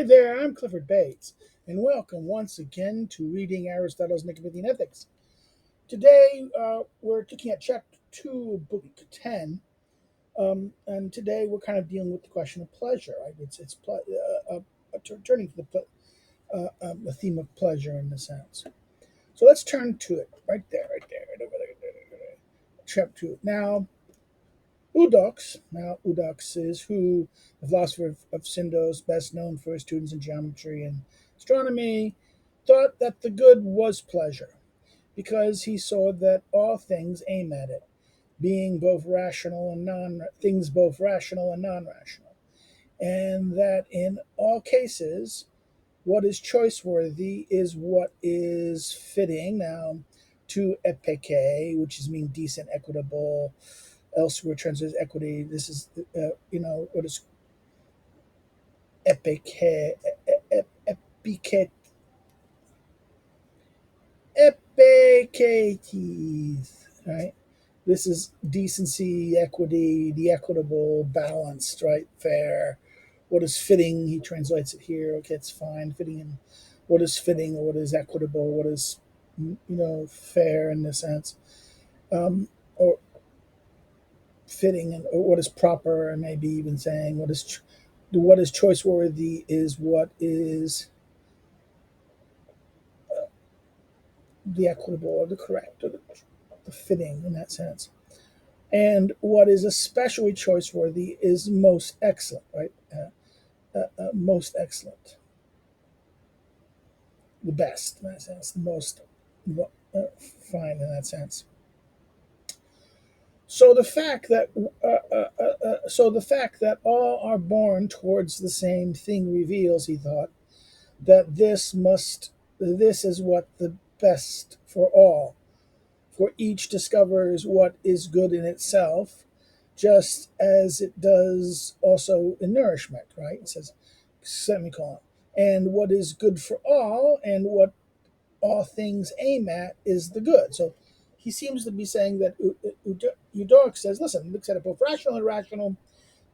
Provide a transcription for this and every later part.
Hi there, I'm Clifford Bates, and welcome once again to Reading Aristotle's Nicomachean Ethics. Today, we're looking at Chapter 2 of Book 10, and today we're kind of dealing with the question of pleasure. Right? Turning to the theme of pleasure in a sense. So let's turn to it right there, right over there. Chapter 2. Now, Eudox is who the philosopher of Syndos, best known for his students in geometry and astronomy, thought that the good was pleasure, because he saw that all things aim at it, being both rational and non things both rational and non-rational, and that in all cases, what is choice-worthy is what is fitting. Now, to epike, which is mean decent, equitable, elsewhere translates equity. This is, what is epike, epike, epicates, right? This is decency, equity, the equitable, balanced, right? Fair. What is fitting? He translates it here. Okay, it's fine. Fitting in what is fitting, or what is equitable, what is fair in the sense, or fitting, and or what is proper, and maybe even saying what is choice worthy is what is the equitable or the correct or the fitting in that sense. And what is especially choice worthy is most excellent, right? Most excellent, the best in that sense, the most fine in that sense. So the fact that all are born towards the same thing reveals, he thought, that this is what the best for all. For each discovers what is good in itself, just as it does also in nourishment, right? It says semicolon. And what is good for all and what all things aim at is the good. So he seems to be saying that Eudoric says, listen, looks at it both rational and irrational.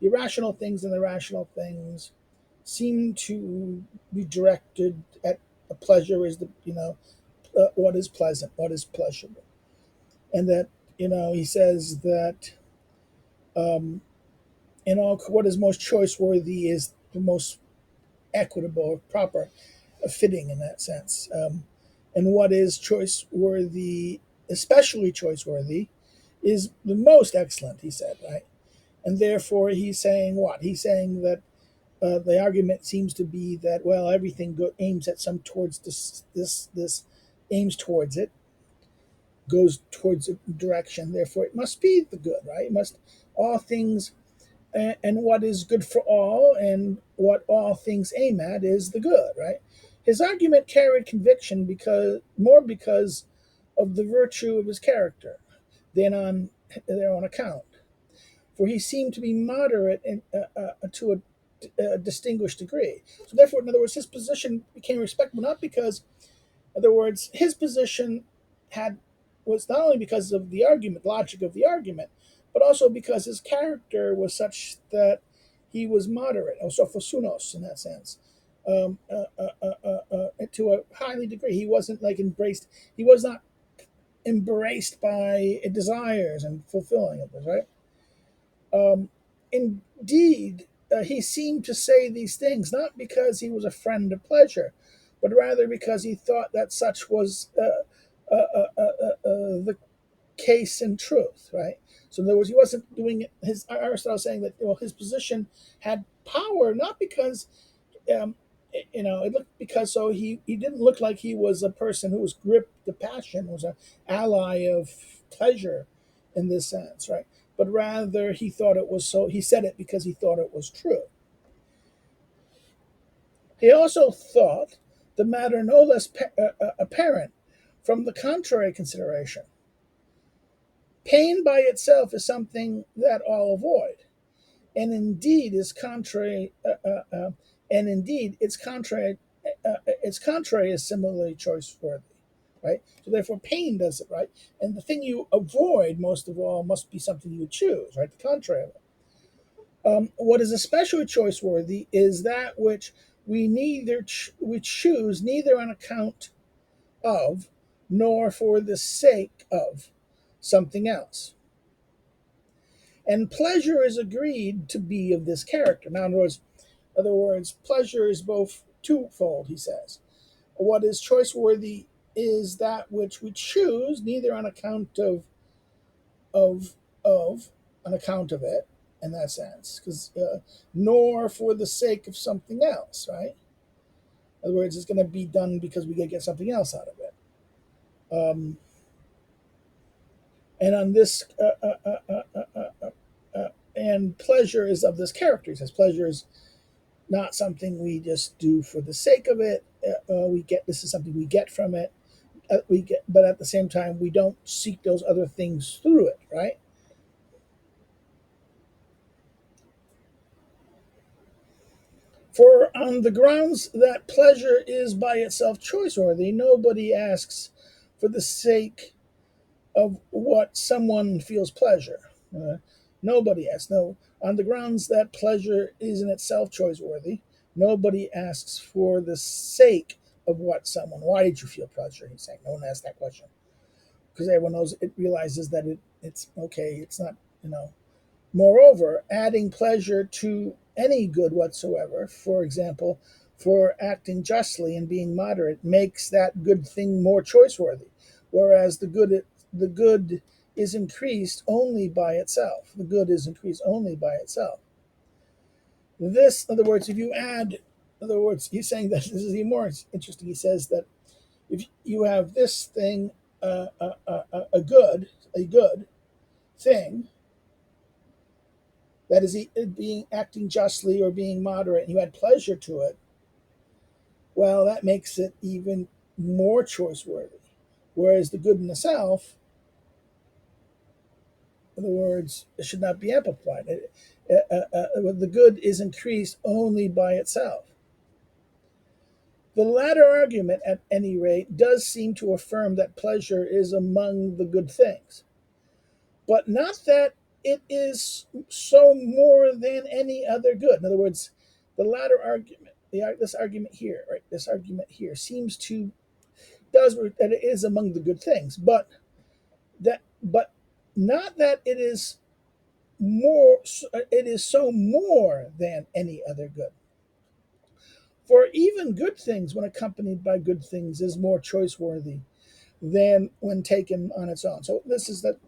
The irrational things and the rational things seem to be directed at a pleasure is what is pleasant, what is pleasurable, and that he says that um, in all what is most choice worthy is the most equitable or proper, fitting in that sense, and what is choice worthy, especially choice worthy, is the most excellent. He said, right, and therefore he's saying what he's saying that. The argument seems to be that everything aims at some towards this aims towards it, goes towards a direction. Therefore, it must be the good, right? It must all things, and what is good for all, and what all things aim at is the good, right? His argument carried conviction because of the virtue of his character than on their own account. For he seemed to be moderate to a distinguished degree. So, therefore, in other words, his position became respectable not because, in other words, his position had was not only because of the argument, logic of the argument, but also because his character was such that he was moderate, or sophosunos in that sense, to a highly degree. He wasn't like embraced. He was not embraced by desires and fulfilling of this, right? Indeed, he seemed to say these things not because he was a friend of pleasure, but rather because he thought that such was the case in truth, right? So in other words, he wasn't doing it. His Aristotle saying that his position had power not because it looked because so he didn't look like he was a person who was gripped to passion, was an ally of pleasure in this sense, right? But rather he thought it was so. He said it because he thought it was true. He also thought the matter no less apparent from the contrary consideration. Pain by itself is something that all avoid, and indeed is contrary. And indeed, its contrary is similarly choice worthy, right? So therefore, pain does it, right? And the thing you avoid most of all must be something you choose, right? The contrary of it. What is especially choice worthy is that which we choose neither on account of nor for the sake of something else. And pleasure is agreed to be of this character. Now, in other words, pleasure is both twofold, he says. What is choice-worthy is that which we choose, neither on account of of on account of it, in that sense, because nor for the sake of something else, right? In other words, it's going to be done because we get something else out of it. And on this, and pleasure is of this character. He says pleasure is not something we just do for the sake of it. We get this is something we get from it. But at the same time, we don't seek those other things through it, right? For on the grounds that pleasure is by itself choice-worthy, nobody asks for the sake of what someone feels pleasure. Nobody asks. No, on the grounds that pleasure is in itself choice-worthy, nobody asks for the sake of what someone. Why did you feel pleasure? He's saying no one asks that question because everyone knows it realizes that it's okay. It's not, you know. Moreover, adding pleasure to any good whatsoever, for example, for acting justly and being moderate, makes that good thing more choice-worthy, whereas the good is increased only by itself. The good is increased only by itself. This, in other words, if you add, in other words, he's saying that this is even more interesting. He says that if you have this thing, a good thing, that is being acting justly or being moderate, and you add pleasure to it, well, that makes it even more choice-worthy. Whereas the good in the self, in other words, it should not be amplified. The good is increased only by itself. The latter argument, at any rate, does seem to affirm that pleasure is among the good things, but not that it is so more than any other good. In other words, the latter argument, this argument here, right? This argument here seems to does that it is among the good things, but not that it is more. It is so more than any other good. For even good things, when accompanied by good things, is more choice-worthy than when taken on its own. So this is that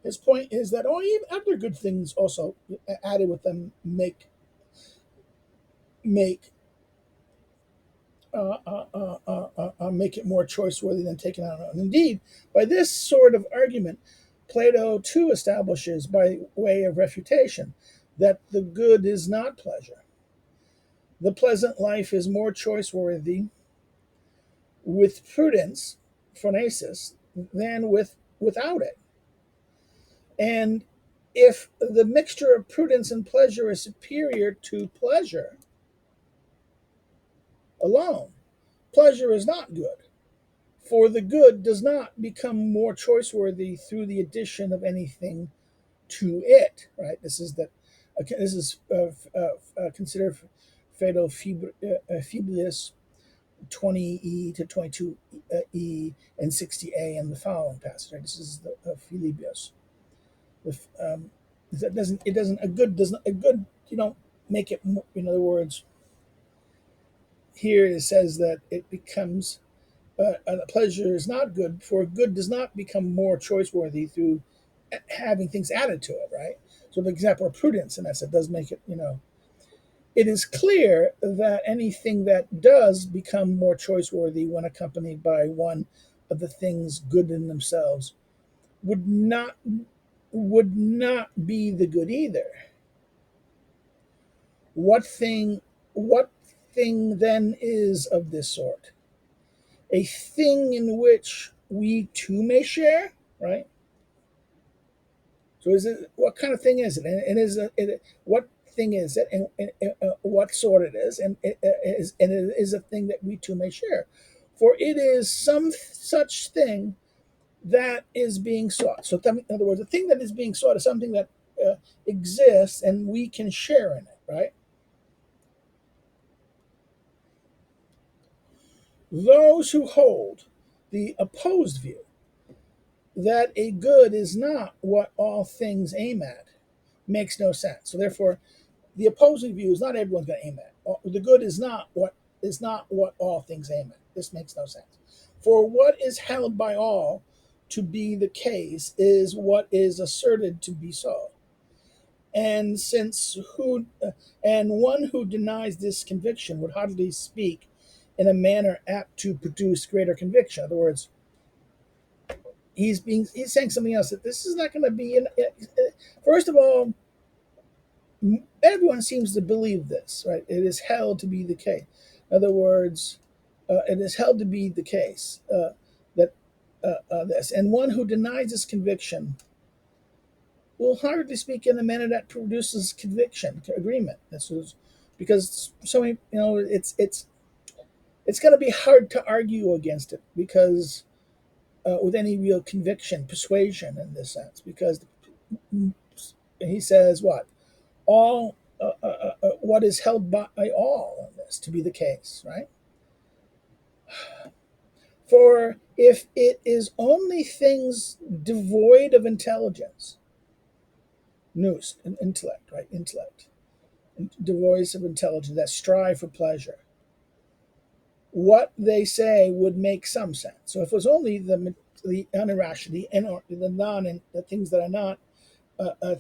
his point is that even other good things also added with them make make it more choice-worthy than taken on its own. Indeed, by this sort of argument, Plato too establishes, by way of refutation, that the good is not pleasure. The pleasant life is more choice-worthy with prudence, phronesis, than without it. And if the mixture of prudence and pleasure is superior to pleasure alone, pleasure is not good. For the good does not become more choice-worthy through the addition of anything to it. Right? This is that. This is considered Phaedo Fiblius 20e to 22e and 60a in the following passage. Right? This is the Philibius. That doesn't it doesn't a good doesn't a good you don't make it. In other words, here it says that it becomes pleasure is not good, for good does not become more choice-worthy through having things added to it, right? So, the example of prudence, in that sense, does make it, it is clear that anything that does become more choice-worthy when accompanied by one of the things good in themselves would not be the good either. What thing what thing then is of this sort? A thing in which we too may share, right? So is it what kind of thing is it? And what thing is it, and what sort it is, and it is a thing that we too may share, for it is some such thing that is being sought. So, in other words, the thing that is being sought is something that exists, and we can share in it, right? Those who hold the opposed view that a good is not what all things aim at makes no sense. So therefore, the opposing view is not everyone's going to aim at. The good is not what all things aim at. This makes no sense. For what is held by all to be the case is what is asserted to be so. And since who and one who denies this conviction would hardly speak in a manner apt to produce greater conviction. In other words, he's saying something else, that this is not going to be in. First of all, everyone seems to believe this, right? It is held to be the case. In other words, it is held to be the case that this, and one who denies this conviction will hardly speak in a manner that produces conviction, agreement. This was because so many, it's going to be hard to argue against it because with any real conviction, persuasion in this sense, because he says all what is held by all in this to be the case, right? For if it is only things devoid of intelligence, nous, intellect, right? Intellect, devoid of intelligence that strive for pleasure, what they say would make some sense. So if it was only the unirrational, the things that are not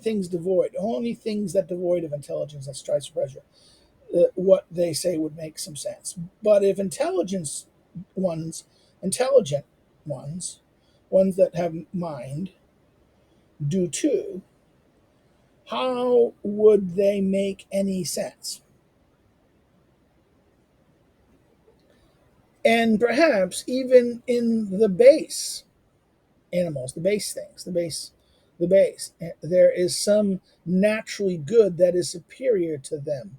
things devoid, only things that devoid of intelligence that strives for pleasure, what they say would make some sense. But if intelligent ones that have mind, do too, how would they make any sense? And perhaps even in the base animals, the base things, the base, there is some naturally good that is superior to them,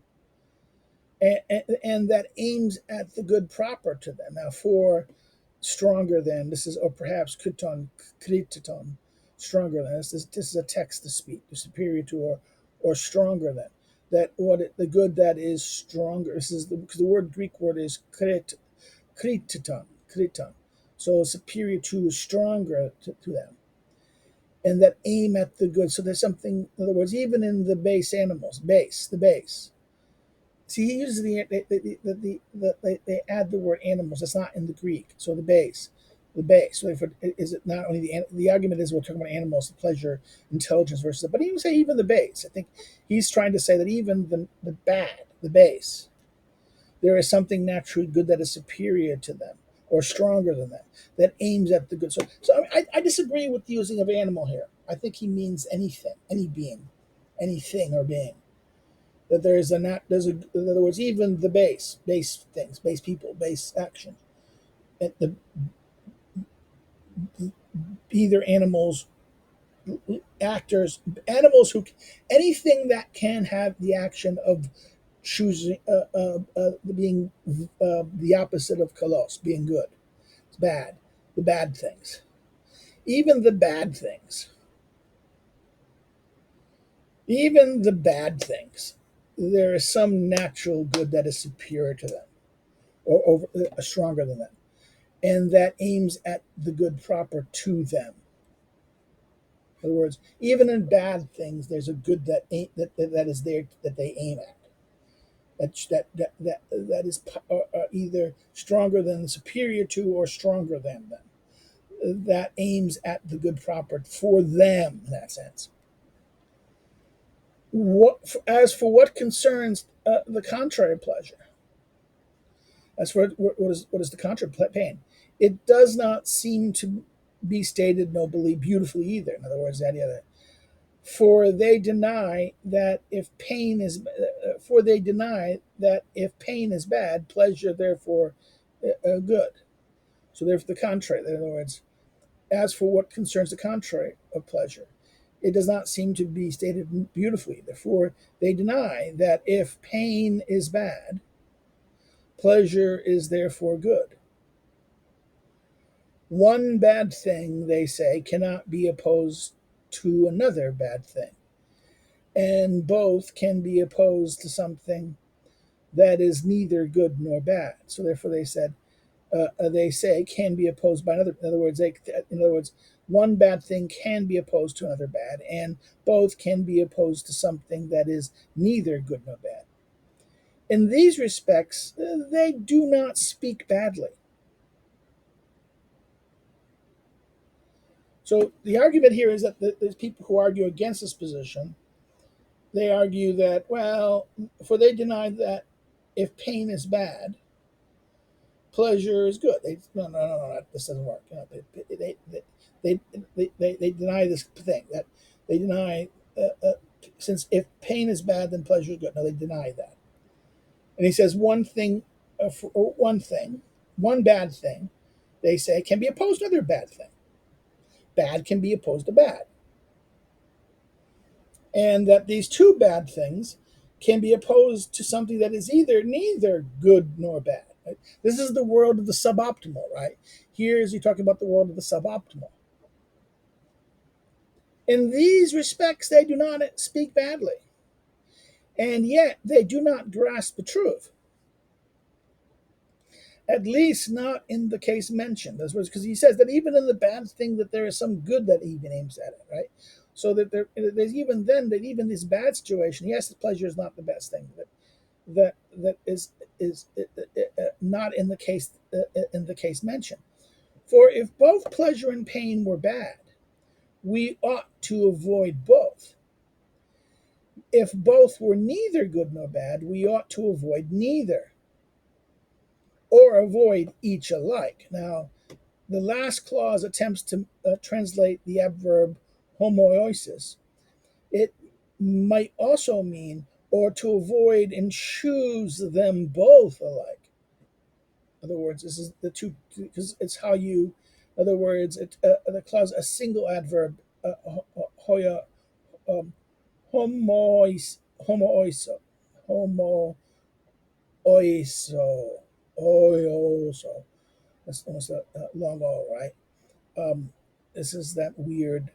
and that aims at the good proper to them. Now, for stronger than, this is, or perhaps krititon, stronger than, this is a text to speak, superior to, or stronger than, that the good that is stronger. This is because the Greek word is kriton, so superior to, stronger to them, and that aim at the good. So there's something, in other words, even in the base animals, the base. See, he uses they add the word animals. That's not in the Greek. So the base. So if is it not only the argument is we're talking about animals, the pleasure, intelligence versus, but he would say even the base. I think he's trying to say that even the base, there is something naturally good that is superior to them or stronger than them that aims at the good. So I disagree with the using of animal here. I think he means anything, any being, anything or being. That there's in other words, even the base things, base people, base action, either animals, actors, animals who, anything that can have the action of choosing, being the opposite of kalos, being good, it's bad, the bad things, even the bad things, even the bad things, there is some natural good that is superior to them or stronger than them, and that aims at the good proper to them. In other words, even in bad things, there's a good that is there that they aim at. That is either stronger than, superior to, or stronger than them. That aims at the good proper for them in that sense. As for what concerns the contrary pleasure, as for what is the contrary pain, it does not seem to be stated nobly, beautifully either. In other words, for they deny that if pain is bad, pleasure therefore good. So therefore the contrary. In other words, as for what concerns the contrary of pleasure, it does not seem to be stated beautifully. Therefore, they deny that if pain is bad, pleasure is therefore good. One bad thing, they say, cannot be opposed to another bad thing, and both can be opposed to something that is neither good nor bad. So therefore they said, they say can be opposed by another. In other words, one bad thing can be opposed to another bad, and both can be opposed to something that is neither good nor bad. In these respects, they do not speak badly. So the argument here is that there's people who argue against this position. They argue that, well, for they deny that if pain is bad, pleasure is good. No, this doesn't work. They deny this thing that they deny since if pain is bad, then pleasure is good. No, they deny that. And he says one bad thing, they say can be opposed to another bad thing. Bad can be opposed to bad, and that these two bad things can be opposed to something that is either neither good nor bad. Right? This is the world of the suboptimal, right? Here is he talking about the world of the suboptimal. In these respects, they do not speak badly, and yet they do not grasp the truth. At least not in the case mentioned. That's because he says that even in the bad thing, that there is some good that even aims at it, right? So that there's even then that even this bad situation, yes, the pleasure is not the best thing, but that is not in the case mentioned. For if both pleasure and pain were bad, we ought to avoid both. If both were neither good nor bad, we ought to avoid neither, or avoid each alike. Now, the last clause attempts to translate the adverb homoiosis. It might also mean or to avoid and choose them both alike. In other words, this is the two, because it's how you, in other words, the clause, a single adverb, hoya, um, homoiso, homoiso, oioso. That's almost a long O, right? This is that weird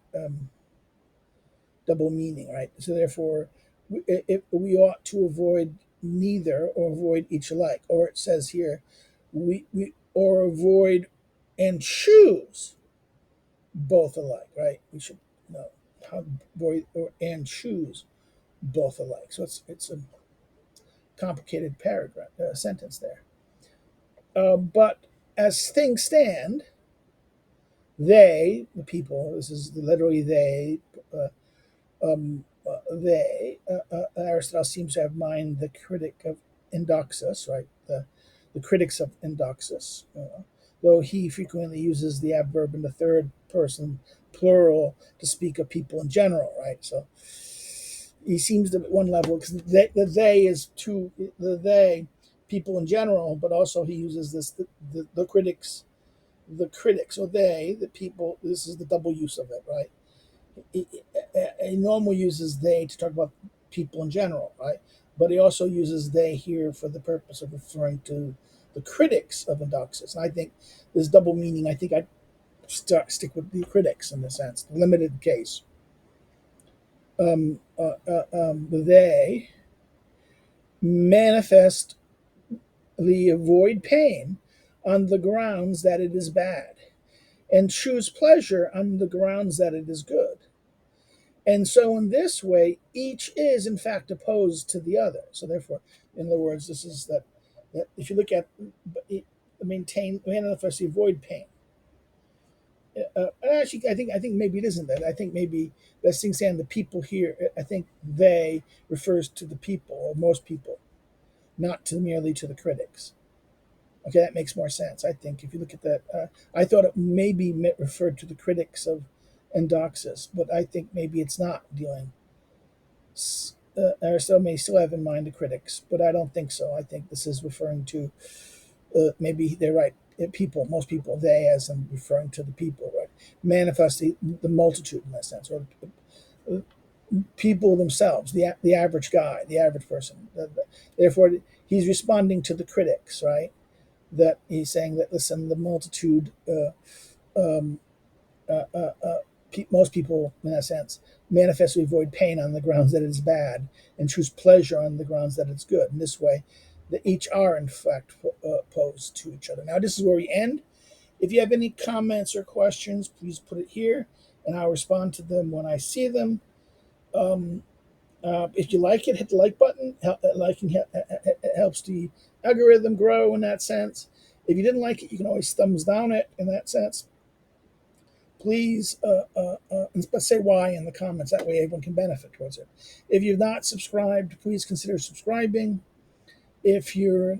double meaning, right? So therefore, we ought to avoid neither or avoid each alike. Or it says here, we or avoid and choose both alike, right? We should know how avoid or and choose both alike. So it's a complicated paragraph sentence there. But as things stand, they, the people, this is literally they, Aristotle seems to have in mind the critic of Endoxus, right? The critics of Endoxus, though he frequently uses the adverb in the third person plural to speak of people in general, right? So he seems to, at one level, because the they is to the they, people in general, but also he uses this, the critics, or they, the people, this is the double use of it, right? He normally uses they to talk about people in general, right? But he also uses they here for the purpose of referring to the critics of Endoxus. And I think this double meaning, I think I'd stick with the critics in the sense, the limited case. They manifestly avoid pain on the grounds that it is bad, and choose pleasure on the grounds that it is good. And so, in this way, each is in fact opposed to the other. So, therefore, in other words, this is that if you look at manifestly avoid pain. Actually, I think maybe it isn't that. I think maybe that's thing saying the people here. I think they refers to the people or most people, not to merely to the critics. Okay, that makes more sense. I think if you look at that, I thought it maybe referred to the critics of Endoxus, but I think maybe it's not dealing. Aristotle may still have in mind the critics, but I don't think so. I think this is referring to maybe they're right. People, most people, they as in referring to the people, right? Manifest the multitude in that sense, or uh, people themselves, the average guy, the average person. Therefore, he's responding to the critics, right? That he's saying that listen, the multitude, um, most people, in that sense, manifestly avoid pain on the grounds that it is bad and choose pleasure on the grounds that it's good. In this way, that each are in fact opposed to each other. Now, this is where we end. If you have any comments or questions, please put it here, and I'll respond to them when I see them. If you like it, hit the like button. Liking helps the algorithm grow in that sense. If you didn't like it, you can always thumbs down it in that sense. Please but say why in the comments. That way everyone can benefit towards it. If you've not subscribed, please consider subscribing. If you're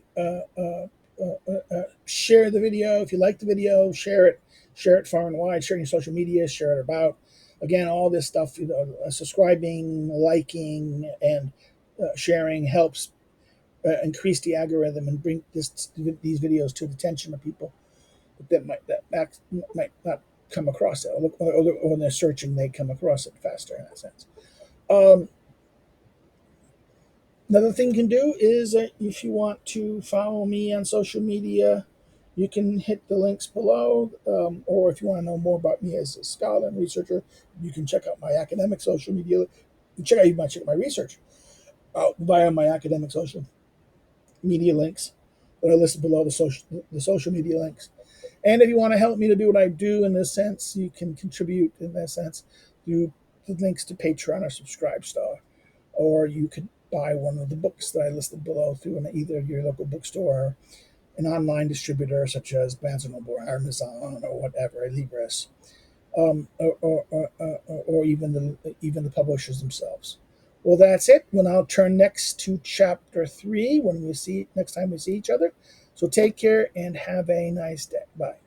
share the video. If you like the video, share it. Share it far and wide. Share it in your social media. Share it about. Again, all this stuff, subscribing, liking, and sharing helps increase the algorithm and bring these videos to the attention of people that might not come across it, or when they're searching, they come across it faster in that sense. Another thing you can do is if you want to follow me on social media, you can hit the links below, or if you want to know more about me as a scholar and researcher, you can check out my academic social media. You might check out my research via my academic social media links that are listed below the social media links. And if you want to help me to do what I do in this sense, you can contribute in that sense through the links to Patreon or Subscribestar, or you could buy one of the books that I listed below through either your local bookstore or an online distributor such as Barnes & Noble or Amazon or whatever, Libris, or even the publishers themselves. Well, that's it. Well, I'll turn next to chapter 3 next time we see each other. So take care and have a nice day. Bye.